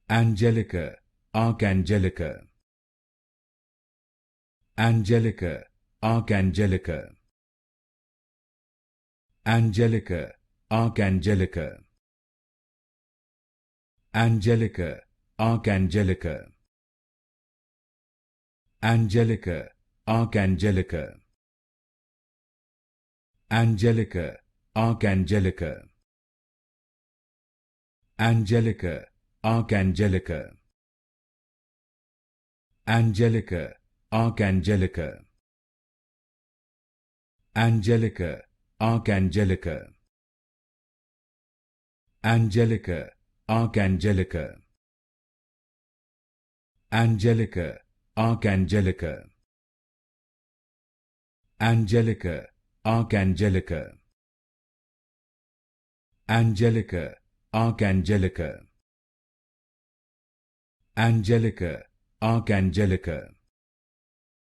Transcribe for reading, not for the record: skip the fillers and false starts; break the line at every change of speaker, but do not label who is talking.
Angelica Archangelica, Angelica Archangelica, Angelica Archangelica, Angelica Archangelica, Angelica Archangelica, Angelica Archangelica, Angelica Archangelica, Angelica Archangelica, Angelica Archangelica, Angelica Archangelica, Angelica Archangelica, Angelica Archangelica, Angelica Archangelica, Angelica Archangelica,